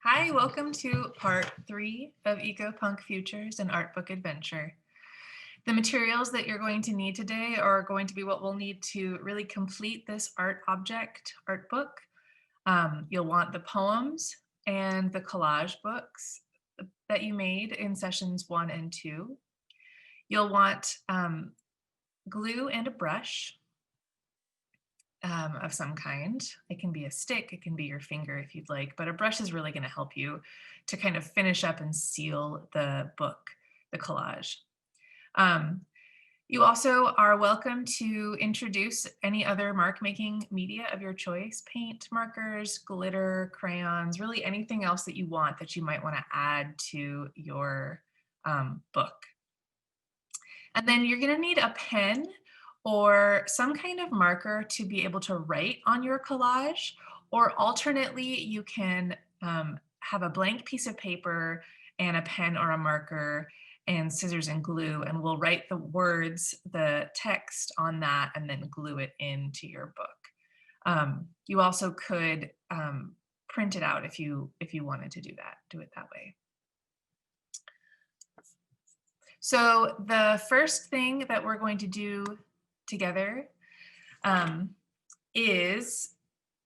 Hi, welcome to part 3 of Ecopunk Futures and Art Book Adventure. The materials that you're going to need today are going to be what we'll need to really complete this art book. You'll want the poems and the collage books that you made in sessions 1 and 2. You'll want glue and a brush of some kind. It can be a stick, it can be your finger if you'd like, but a brush is really going to help you to kind of finish up and seal the book, the collage. You also are welcome to introduce any other mark making media of your choice, paint, markers, glitter, crayons, really anything else that you want that you might want to add to your book. And then you're going to need a pen or some kind of marker to be able to write on your collage, or alternately, you can have a blank piece of paper and a pen or a marker and scissors and glue, and we'll write the words, the text on that, and then glue it into your book. You also could print it out if you wanted to do it that way. So the first thing that we're going to do together is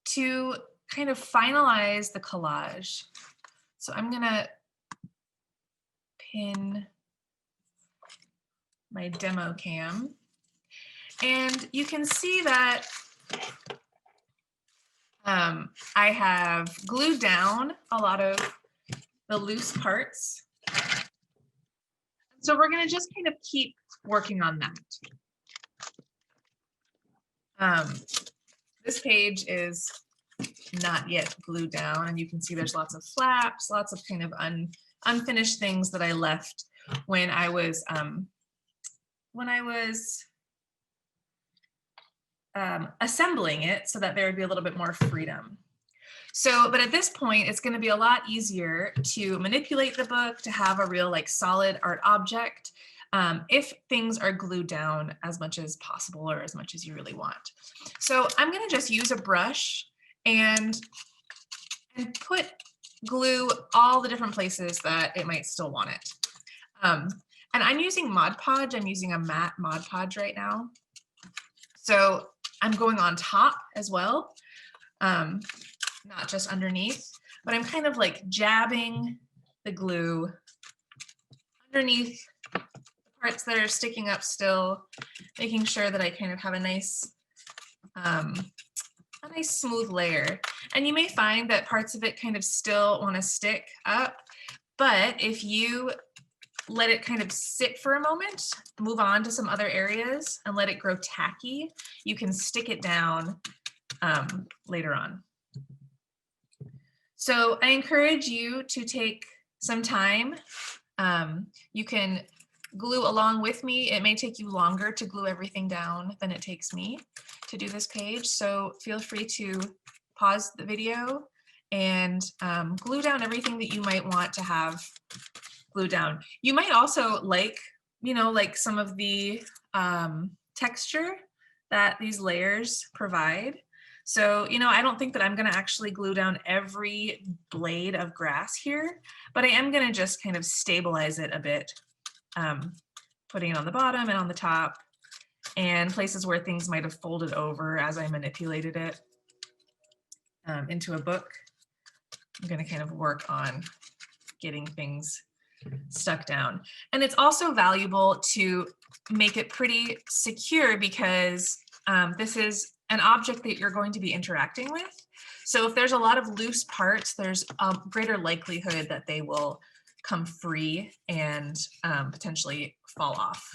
to kind of finalize the collage. So I'm gonna pin my demo cam, and you can see that I have glued down a lot of the loose parts. So we're gonna just kind of keep working on that. This page is not yet glued down, and you can see there's lots of flaps, lots of kind of unfinished things that I left when I was assembling it, so that there would be a little bit more freedom. So, but at this point, it's going to be a lot easier to manipulate the book, to have a real like solid art object, if things are glued down as much as possible or as much as you really want. So I'm going to just use a brush and put glue all the different places that it might still want it. And I'm using Mod Podge. I'm using a matte Mod Podge right now. So I'm going on top as well, not just underneath, but I'm kind of like jabbing the glue underneath the parts that are sticking up still, making sure that I kind of have a nice smooth layer. And you may find that parts of it kind of still want to stick up, but if you let it kind of sit for a moment, move on to some other areas and let it grow tacky, you can stick it down later on. So I encourage you to take some time. You can glue along with me. It may take you longer to glue everything down than it takes me to do this page. So feel free to pause the video and glue down everything that you might want to have glue down. You might also like some of the texture that these layers provide. So, I don't think that I'm going to actually glue down every blade of grass here, but I am going to just kind of stabilize it a bit, putting it on the bottom and on the top, and places where things might have folded over as I manipulated it into a book. I'm going to kind of work on getting things stuck down. And it's also valuable to make it pretty secure because this is an object that you're going to be interacting with. So if there's a lot of loose parts, there's a greater likelihood that they will come free and potentially fall off.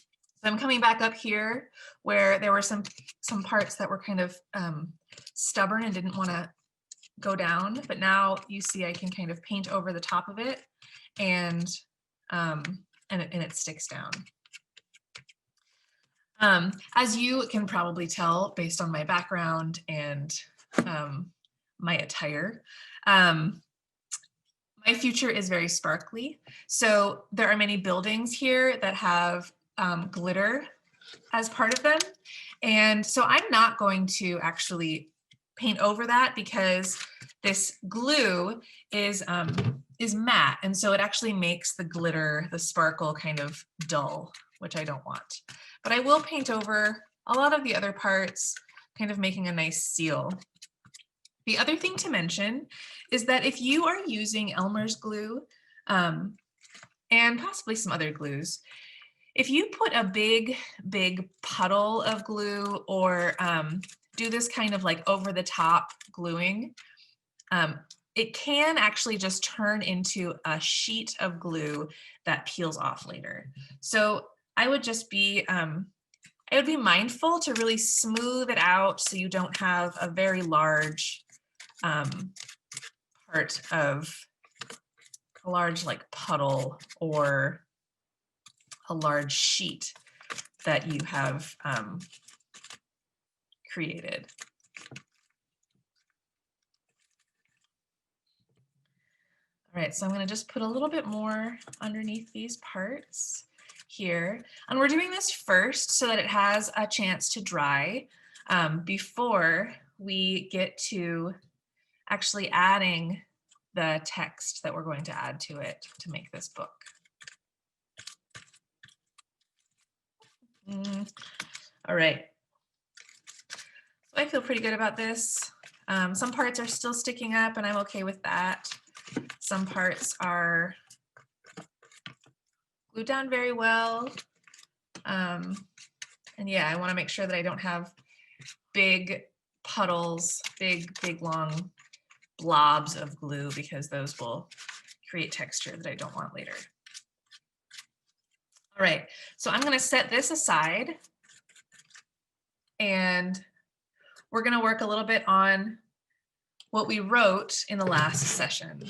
So I'm coming back up here where there were some parts that were kind of stubborn and didn't want to go down, but now you see I can kind of paint over the top of it, and it sticks down. As you can probably tell based on my background and my attire, my future is very sparkly. So there are many buildings here that have glitter as part of them. And so I'm not going to actually paint over that because this glue is matte, and so it actually makes the glitter, the sparkle, kind of dull, which I don't want. But I will paint over a lot of the other parts, kind of making a nice seal. The other thing to mention is that if you are using Elmer's glue, and possibly some other glues, if you put a big puddle of glue, or do this kind of like over the top gluing, it can actually just turn into a sheet of glue that peels off later. So I would just be, I would be mindful to really smooth it out so you don't have a very large part of a large like puddle or a large sheet that you have created. All right, so I'm going to just put a little bit more underneath these parts here. And we're doing this first so that it has a chance to dry before we get to actually adding the text that we're going to add to it to make this book. All right. So I feel pretty good about this. Some parts are still sticking up, and I'm okay with that. Some parts are glued down very well. And yeah, I want to make sure that I don't have big puddles, big long blobs of glue, because those will create texture that I don't want later. All right, so I'm going to set this aside, and we're going to work a little bit on what we wrote in the last session.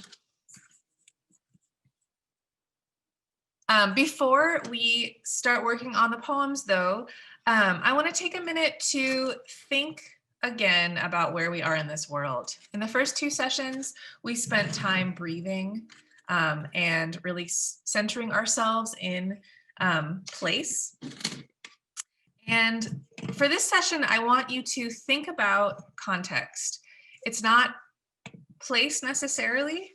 Before we start working on the poems, though, I want to take a minute to think again about where we are in this world. In the first two sessions, we spent time breathing and really centering ourselves in place. And for this session, I want you to think about context. It's not place necessarily,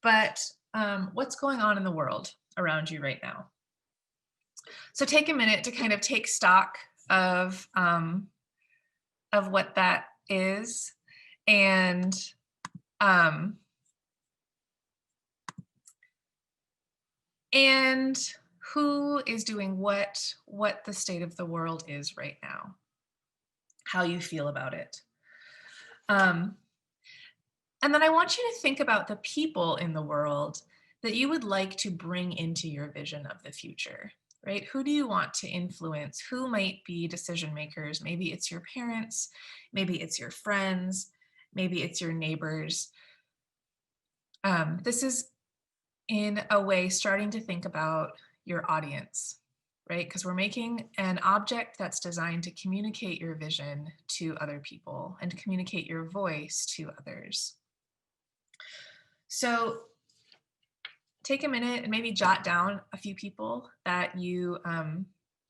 but what's going on in the world around you right now. So take a minute to kind of take stock of what that is, and who is doing what the state of the world is right now, how you feel about it. And then I want you to think about the people in the world that you would like to bring into your vision of the future, right? Who do you want to influence? Who might be decision makers? Maybe it's your parents, maybe it's your friends, maybe it's your neighbors. This is, in a way, starting to think about your audience, right? Because we're making an object that's designed to communicate your vision to other people and to communicate your voice to others. So take a minute and maybe jot down a few people that you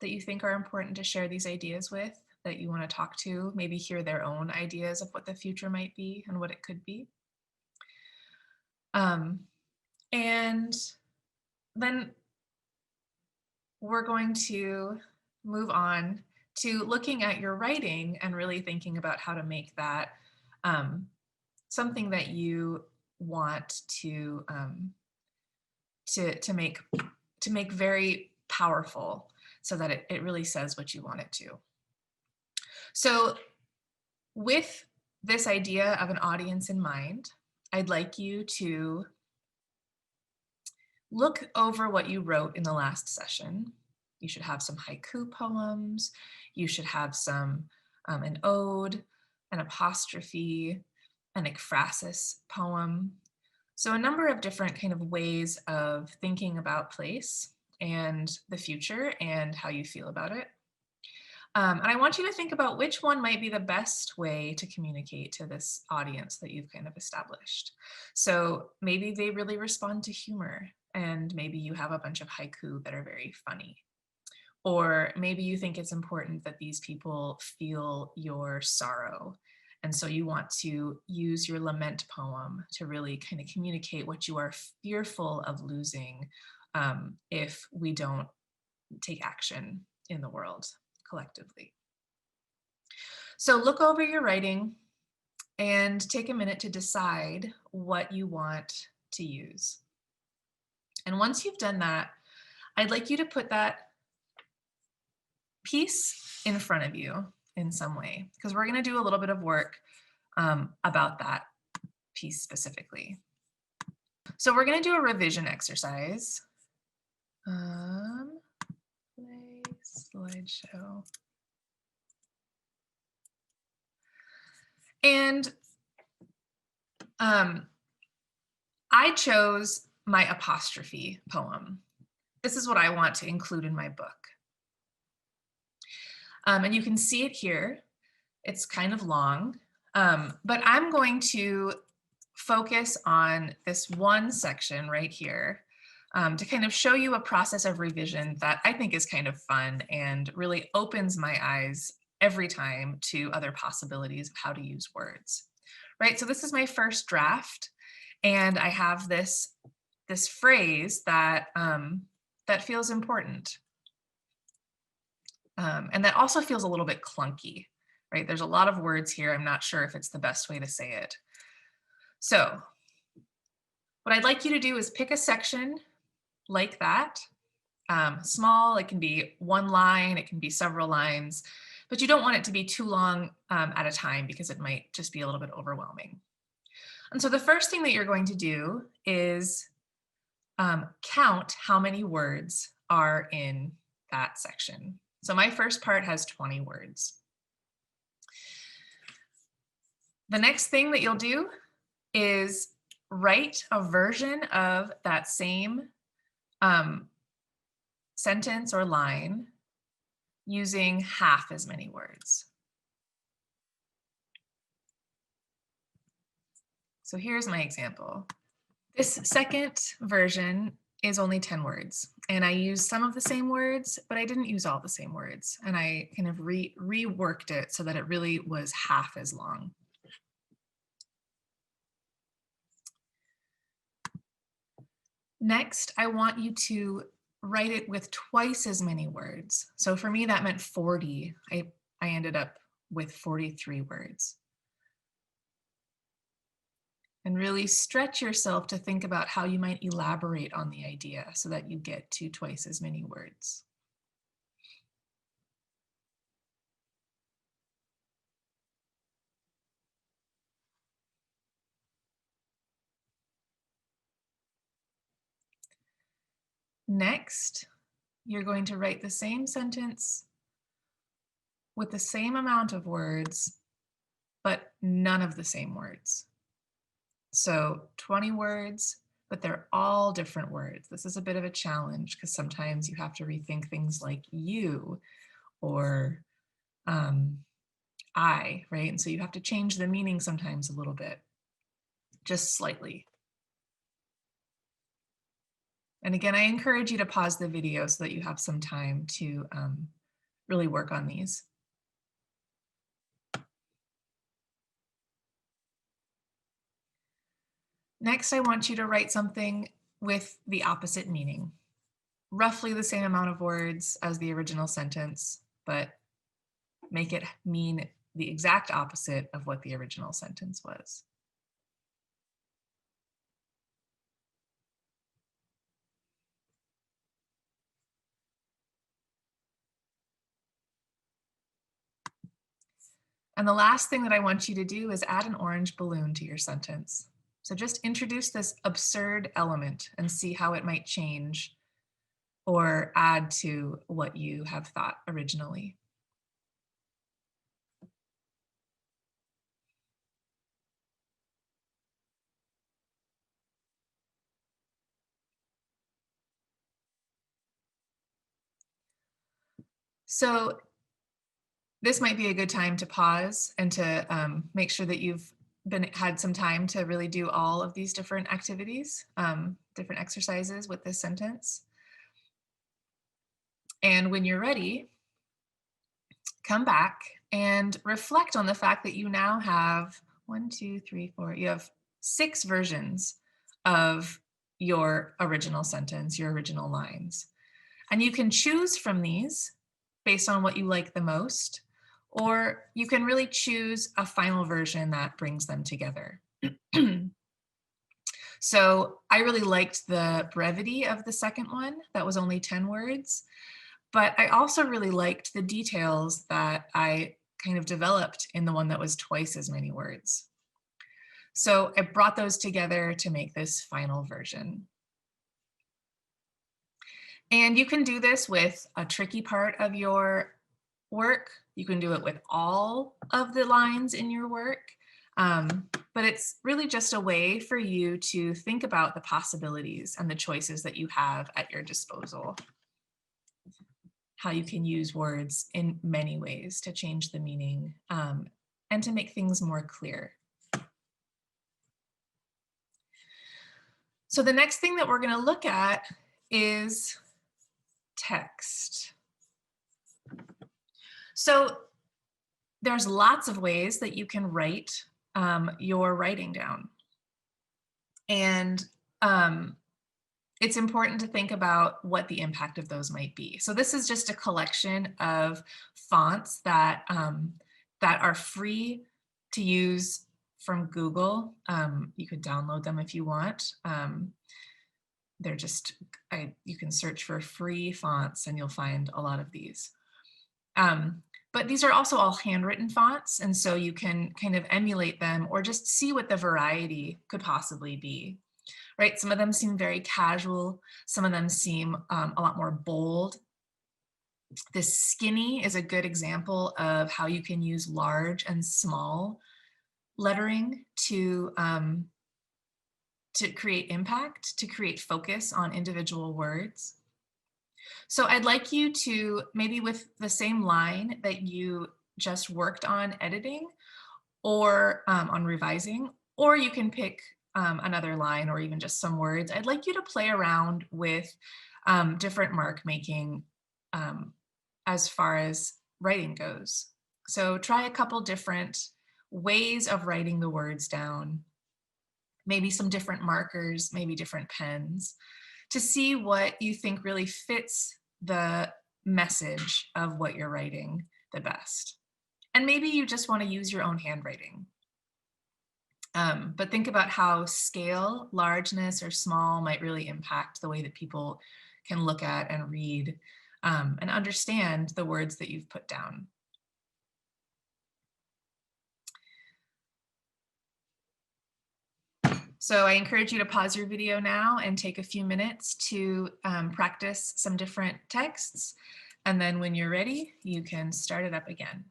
think are important to share these ideas with, that you want to talk to, maybe hear their own ideas of what the future might be and what it could be. And then we're going to move on to looking at your writing and really thinking about how to make that something that you want to make very powerful, so that it really says what you want it to. So with this idea of an audience in mind, I'd like you to look over what you wrote in the last session. You should have some haiku poems. You should have some an ode, an apostrophe, an ekphrasis poem. So a number of different kind of ways of thinking about place and the future and how you feel about it. And I want you to think about which one might be the best way to communicate to this audience that you've kind of established. So maybe they really respond to humor, and maybe you have a bunch of haiku that are very funny. Or maybe you think it's important that these people feel your sorrow, And so you want to use your lament poem to really kind of communicate what you are fearful of losing if we don't take action in the world collectively. So look over your writing and take a minute to decide what you want to use. And once you've done that, I'd like you to put that piece in front of you in some way, because we're going to do a little bit of work about that piece specifically. So we're going to do a revision exercise. Play slideshow. And I chose my apostrophe poem. This is what I want to include in my book. And you can see it here. It's kind of long, but I'm going to focus on this one section right here to kind of show you a process of revision that I think is kind of fun and really opens my eyes every time to other possibilities of how to use words, right? So this is my first draft, and I have this phrase that, that feels important. And that also feels a little bit clunky, right? There's a lot of words here. I'm not sure if it's the best way to say it. So what I'd like you to do is pick a section like that. Small, it can be one line, it can be several lines, but you don't want it to be too long at a time because it might just be a little bit overwhelming. And so the first thing that you're going to do is count how many words are in that section. So my first part has 20 words. The next thing that you'll do is write a version of that same sentence or line using half as many words. So here's my example. This second version is only 10 words, and I used some of the same words, but I didn't use all the same words, and I kind of reworked it so that it really was half as long. Next, I want you to write it with twice as many words. So for me, that meant 40. I ended up with 43 words. And really stretch yourself to think about how you might elaborate on the idea so that you get to twice as many words. Next, you're going to write the same sentence with the same amount of words, but none of the same words. So 20 words, but they're all different words. This is a bit of a challenge because sometimes you have to rethink things like you or I, right? And so you have to change the meaning sometimes a little bit, just slightly. And again, I encourage you to pause the video so that you have some time to really work on these. Next, I want you to write something with the opposite meaning. Roughly the same amount of words as the original sentence, but make it mean the exact opposite of what the original sentence was. And the last thing that I want you to do is add an orange balloon to your sentence. So just introduce this absurd element and see how it might change or add to what you have thought originally. So this might be a good time to pause and to make sure that you've had some time to really do all of these different activities, different exercises with this sentence. And when you're ready, come back and reflect on the fact that you now have 1, 2, 3, 4, you have 6 versions of your original sentence, your original lines. And you can choose from these based on what you like the most, or you can really choose a final version that brings them together. So I really liked the brevity of the second one. That was only 10 words. But I also really liked the details that I kind of developed in the one that was twice as many words. So I brought those together to make this final version. And you can do this with a tricky part of your work. You can do it with all of the lines in your work. But it's really just a way for you to think about the possibilities and the choices that you have at your disposal. How you can use words in many ways to change the meaning and to make things more clear. So the next thing that we're going to look at is text. So there's lots of ways that you can write your writing down. And it's important to think about what the impact of those might be. So this is just a collection of fonts that, that are free to use from Google. You could download them if you want. They're just, you can search for free fonts and you'll find a lot of these. But these are also all handwritten fonts, and so you can kind of emulate them or just see what the variety could possibly be. Right? Some of them seem very casual. Some of them seem a lot more bold. This skinny is a good example of how you can use large and small lettering to create impact, to create focus on individual words. So I'd like you to, maybe with the same line that you just worked on editing or on revising, or you can pick another line or even just some words. I'd like you to play around with different mark making as far as writing goes. So try a couple different ways of writing the words down, maybe some different markers, maybe different pens, to see what you think really fits the message of what you're writing the best. And maybe you just want to use your own handwriting. But think about how scale, largeness, or small might really impact the way that people can look at and read and understand the words that you've put down. So I encourage you to pause your video now and take a few minutes to practice some different texts. And then when you're ready, you can start it up again.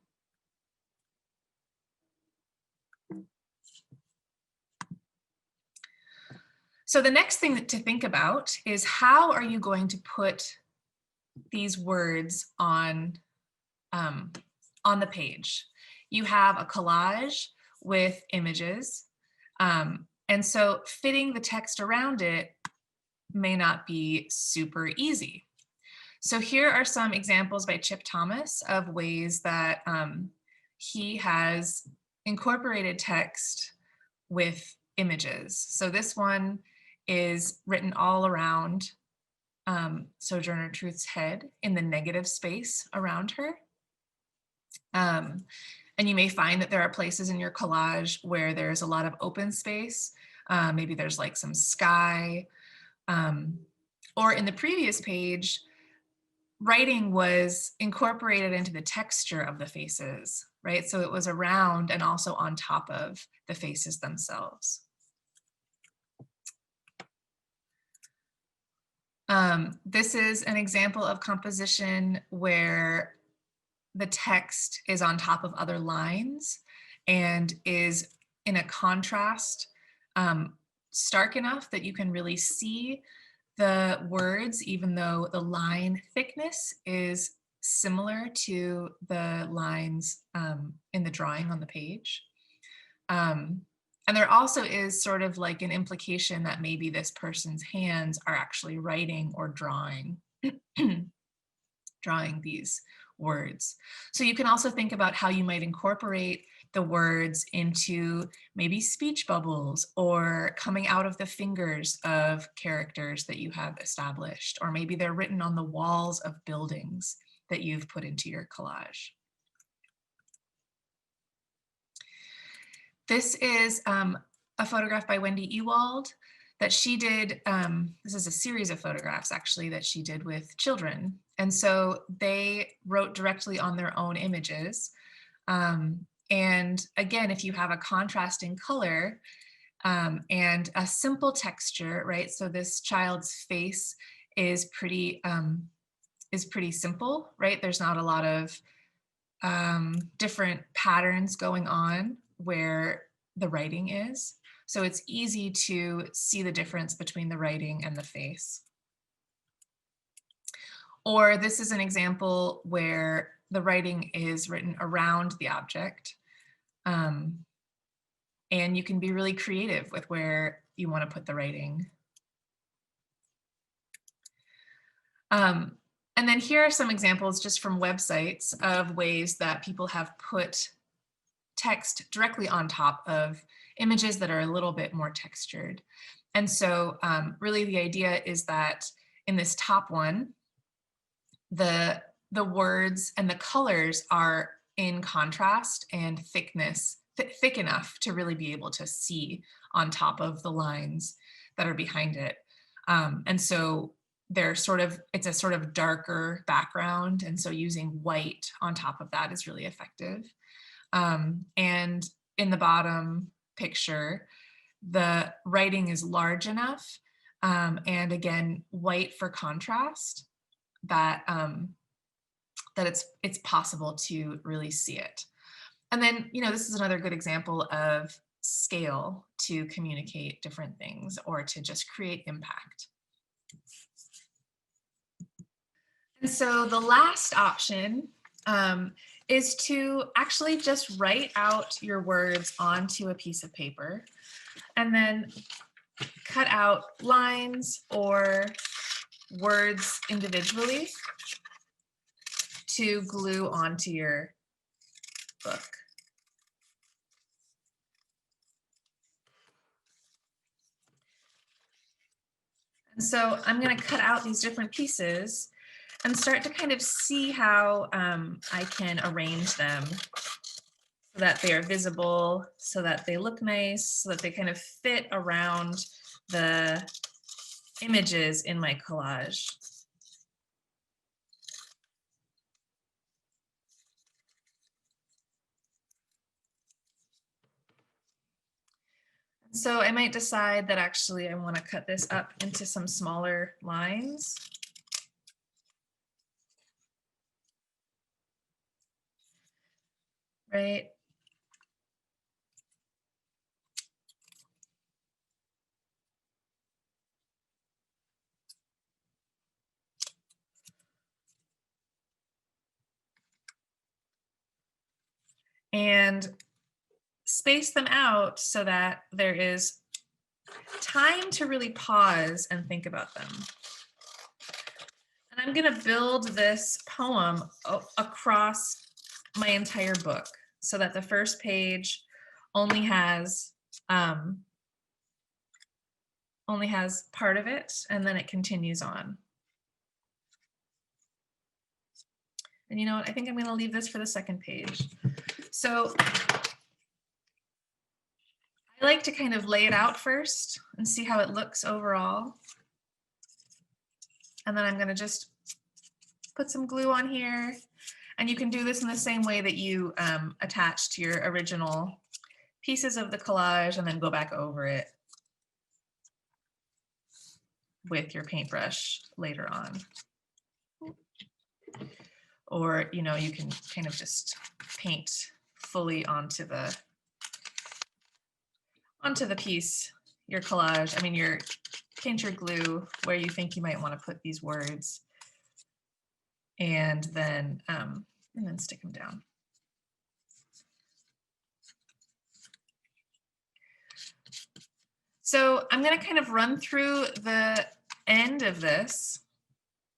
So the next thing to think about is, how are you going to put these words on the page? You have a collage with images. And so fitting the text around it may not be super easy. So here are some examples by Chip Thomas of ways that he has incorporated text with images. So this one is written all around Sojourner Truth's head in the negative space around her. And you may find that there are places in your collage where there's a lot of open space. Maybe there's like some sky. Or in the previous page, writing was incorporated into the texture of the faces, right? So it was around and also on top of the faces themselves. This is an example of composition where the text is on top of other lines and is in a contrast stark enough that you can really see the words, even though the line thickness is similar to the lines in the drawing on the page. And there also is sort of like an implication that maybe this person's hands are actually writing or drawing, drawing these words. So you can also think about how you might incorporate the words into maybe speech bubbles or coming out of the fingers of characters that you have established, or maybe they're written on the walls of buildings that you've put into your collage. This is a photograph by Wendy Ewald that she did. This is a series of photographs actually that she did with children. And so they wrote directly on their own images. And again, if you have a contrasting color and a simple texture, right? So this child's face is pretty simple, right? There's not a lot of different patterns going on where the writing is. So it's easy to see the difference between the writing and the face. Or this is an example where the writing is written around the object. And you can be really creative with where you want to put the writing. And then here are some examples just from websites of ways that people have put text directly on top of images that are a little bit more textured. And so really the idea is that in this top one, the words and the colors are in contrast and thick enough to really be able to see on top of the lines that are behind it. And so it's a sort of darker background. And so using white on top of that is really effective. And in the bottom picture, the writing is large enough. And again, white for contrast, that it's possible to really see it. And then, this is another good example of scale to communicate different things or to just create impact. And so the last option is to actually just write out your words onto a piece of paper and then cut out lines or words individually to glue onto your book. And so I'm going to cut out these different pieces and start to kind of see how I can arrange them so that they are visible, so that they look nice, so that they kind of fit around the images in my collage. So I might decide that actually I want to cut this up into some smaller lines. Right? And space them out so that there is time to really pause and think about them. And I'm going to build this poem across my entire book so that the first page only has part of it, and then it continues on. And you know what? I think I'm going to leave this for the second page. So I like to kind of lay it out first and see how it looks overall. And then I'm going to just put some glue on here. And you can do this in the same way that you attach to your original pieces of the collage and then go back over it with your paintbrush later on. Or, you can kind of just paint fully onto the piece, your collage. I mean, paint your glue where you think you might want to put these words, and then stick them down. So I'm going to kind of run through the end of this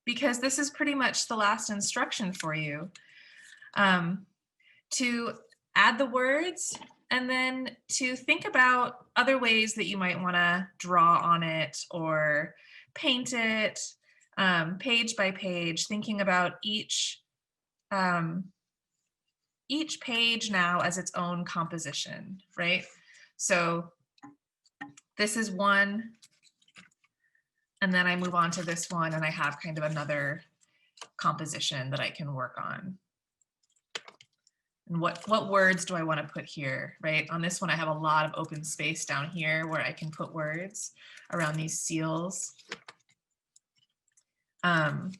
because this is pretty much the last instruction for you. to add the words, and then to think about other ways that you might want to draw on it or paint it, page by page, thinking about each page now as its own composition, right? So this is one, and then I move on to this one, and I have kind of another composition that I can work on. And what words do I want to put here, right? On this one, I have a lot of open space down here where I can put words around these seals. And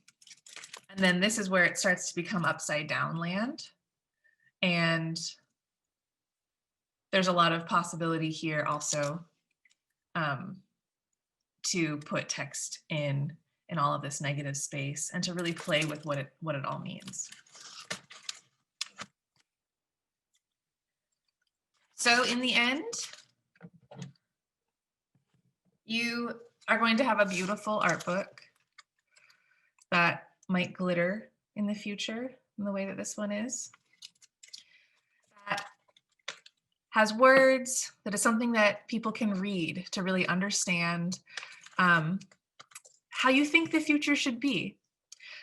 then this is where it starts to become upside down land. And there's a lot of possibility here also to put text in all of this negative space and to really play with what it all means. So in the end, you are going to have a beautiful art book that might glitter in the future in the way that this one is. That has words, that is something that people can read to really understand how you think the future should be.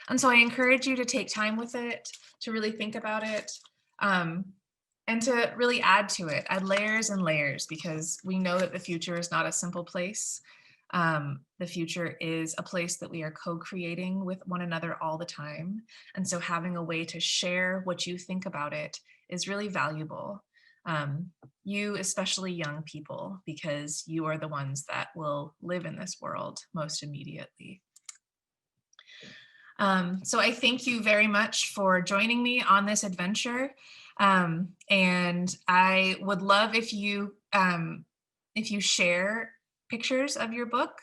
And so I encourage you to take time with it, to really think about it, and to really add to it, add layers and layers, because we know that the future is not a simple place. The future is a place that we are co-creating with one another all the time. And so having a way to share what you think about it is really valuable. You, especially young people, because you are the ones that will live in this world most immediately. So I thank you very much for joining me on this adventure. And I would love if you share pictures of your book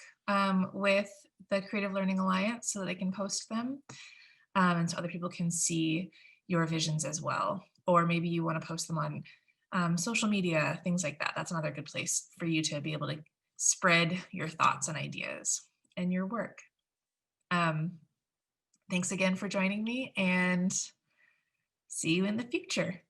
with the Creative Learning Alliance so that I can post them, and so other people can see your visions as well. Or maybe you want to post them on social media, things like that. That's another good place for you to be able to spread your thoughts and ideas and your work. Thanks again for joining me, and see you in the future.